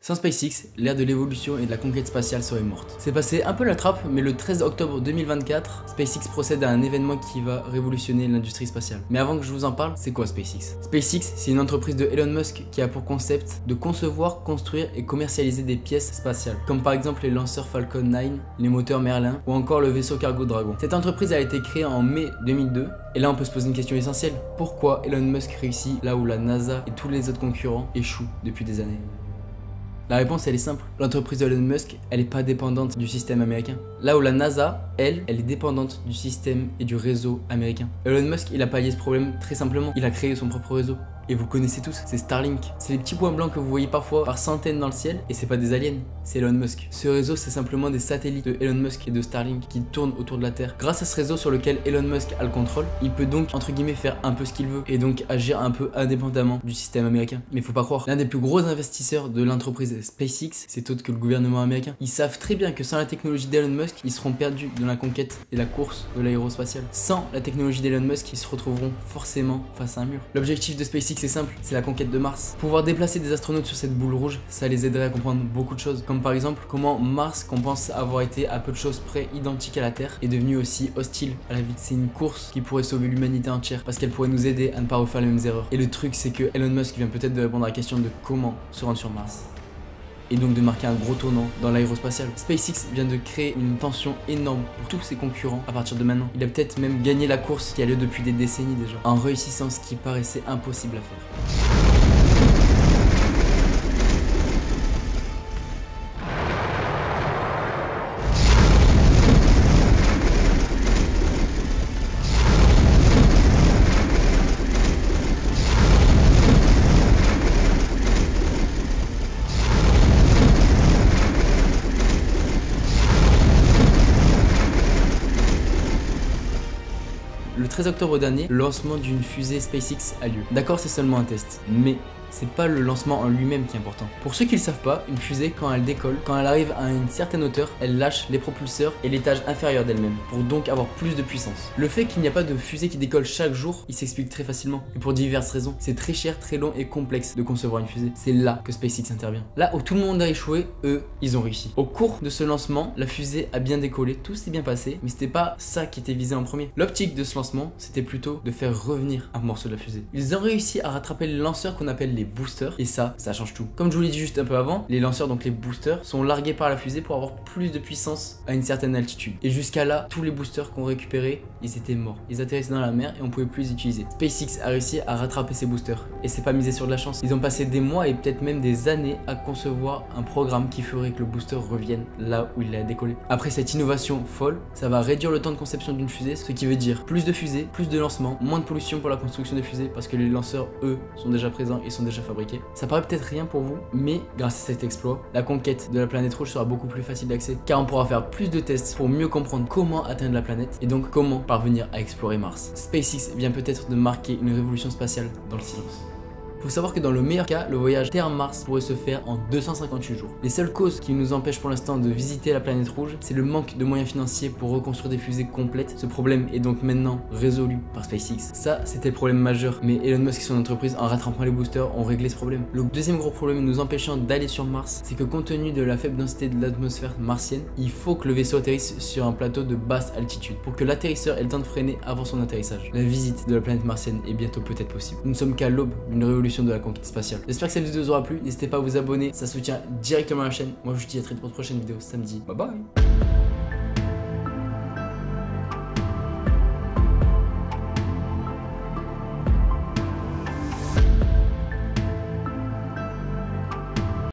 Sans SpaceX, l'ère de l'évolution et de la conquête spatiale serait morte. C'est passé un peu la trappe, mais le 13 octobre 2024, SpaceX procède à un événement qui va révolutionner l'industrie spatiale. Mais avant que je vous en parle, c'est quoi SpaceX? SpaceX, c'est une entreprise de Elon Musk qui a pour concept de concevoir, construire et commercialiser des pièces spatiales, comme par exemple les lanceurs Falcon 9, les moteurs Merlin ou encore le vaisseau cargo Dragon. Cette entreprise a été créée en mai 2002, et là on peut se poser une question essentielle. Pourquoi Elon Musk réussit là où la NASA et tous les autres concurrents échouent depuis des années? La réponse elle est simple, l'entreprise de Elon Musk elle est pas dépendante du système américain. Là où la NASA, elle est dépendante du système et du réseau américain. Elon Musk il a pallié ce problème très simplement, il a créé son propre réseau. Et vous connaissez tous, c'est Starlink. C'est les petits points blancs que vous voyez parfois par centaines dans le ciel, et c'est pas des aliens, c'est Elon Musk. Ce réseau c'est simplement des satellites de Elon Musk et de Starlink qui tournent autour de la Terre. Grâce à ce réseau sur lequel Elon Musk a le contrôle, il peut donc entre guillemets faire un peu ce qu'il veut, et donc agir un peu indépendamment du système américain. Mais faut pas croire, l'un des plus gros investisseurs de l'entreprise SpaceX, c'est autre que le gouvernement américain. Ils savent très bien que sans la technologie d'Elon Musk, ils seront perdus dans la conquête et la course de l'aérospatiale. Sans la technologie d'Elon Musk, ils se retrouveront forcément face à un mur. L'objectif de SpaceX c'est simple, c'est la conquête de Mars. Pouvoir déplacer des astronautes sur cette boule rouge, ça les aiderait à comprendre beaucoup de choses, comme par exemple comment Mars, qu'on pense avoir été à peu de choses près identique à la Terre, est devenu aussi hostile à la vie. C'est une course qui pourrait sauver l'humanité entière, parce qu'elle pourrait nous aider à ne pas refaire les mêmes erreurs. Et le truc c'est que Elon Musk vient peut-être de répondre à la question de comment se rendre sur Mars, et donc de marquer un gros tournant dans l'aérospatial. SpaceX vient de créer une tension énorme pour tous ses concurrents à partir de maintenant. Il a peut-être même gagné la course qui a lieu depuis des décennies déjà, en réussissant ce qui paraissait impossible à faire. Le 13 octobre dernier, le lancement d'une fusée SpaceX a lieu. D'accord, c'est seulement un test, mais c'est pas le lancement en lui-même qui est important. Pour ceux qui le savent pas, une fusée, quand elle décolle, quand elle arrive à une certaine hauteur, elle lâche les propulseurs et l'étage inférieur d'elle-même, pour donc avoir plus de puissance. Le fait qu'il n'y a pas de fusée qui décolle chaque jour, il s'explique très facilement, et pour diverses raisons. C'est très cher, très long et complexe de concevoir une fusée. C'est là que SpaceX intervient. Là où tout le monde a échoué, eux, ils ont réussi. Au cours de ce lancement, la fusée a bien décollé, tout s'est bien passé, mais c'était pas ça qui était visé en premier. L'optique de ce lancement, c'était plutôt de faire revenir un morceau de la fusée. Ils ont réussi à rattraper les lanceurs qu'on appelle les boosters, et ça change tout. Comme je vous l'ai dit juste un peu avant, les lanceurs, donc les boosters, sont largués par la fusée pour avoir plus de puissance à une certaine altitude. Et jusqu'à là, tous les boosters qu'on récupérait, ils étaient morts. Ils atterrissaient dans la mer et on pouvait plus les utiliser. SpaceX a réussi à rattraper ces boosters, et c'est pas misé sur de la chance. Ils ont passé des mois et peut-être même des années à concevoir un programme qui ferait que le booster revienne là où il a décollé. Après cette innovation folle, ça va réduire le temps de conception d'une fusée, ce qui veut dire plus de fusées, plus de lancements, moins de pollution pour la construction des fusées, parce que les lanceurs, eux, sont déjà présents et sont déjà fabriqués. Ça paraît peut-être rien pour vous, mais grâce à cet exploit, la conquête de la planète rouge sera beaucoup plus facile d'accès, car on pourra faire plus de tests pour mieux comprendre comment atteindre la planète et donc comment parvenir à explorer Mars. SpaceX vient peut-être de marquer une révolution spatiale dans le silence. Faut savoir que dans le meilleur cas, le voyage Terre-Mars pourrait se faire en 258 jours. Les seules causes qui nous empêchent pour l'instant de visiter la planète rouge, c'est le manque de moyens financiers pour reconstruire des fusées complètes. Ce problème est donc maintenant résolu par SpaceX. Ça, c'était le problème majeur, mais Elon Musk et son entreprise, en rattrapant les boosters, ont réglé ce problème. Le deuxième gros problème nous empêchant d'aller sur Mars, c'est que compte tenu de la faible densité de l'atmosphère martienne, il faut que le vaisseau atterrisse sur un plateau de basse altitude pour que l'atterrisseur ait le temps de freiner avant son atterrissage. La visite de la planète martienne est bientôt peut-être possible. Nous ne sommes qu'à l'aube d'une révolution de la conquête spatiale. J'espère que cette vidéo vous aura plu, n'hésitez pas à vous abonner, ça soutient directement la chaîne. Moi je vous dis à très vite pour une prochaine vidéo samedi. Bye bye.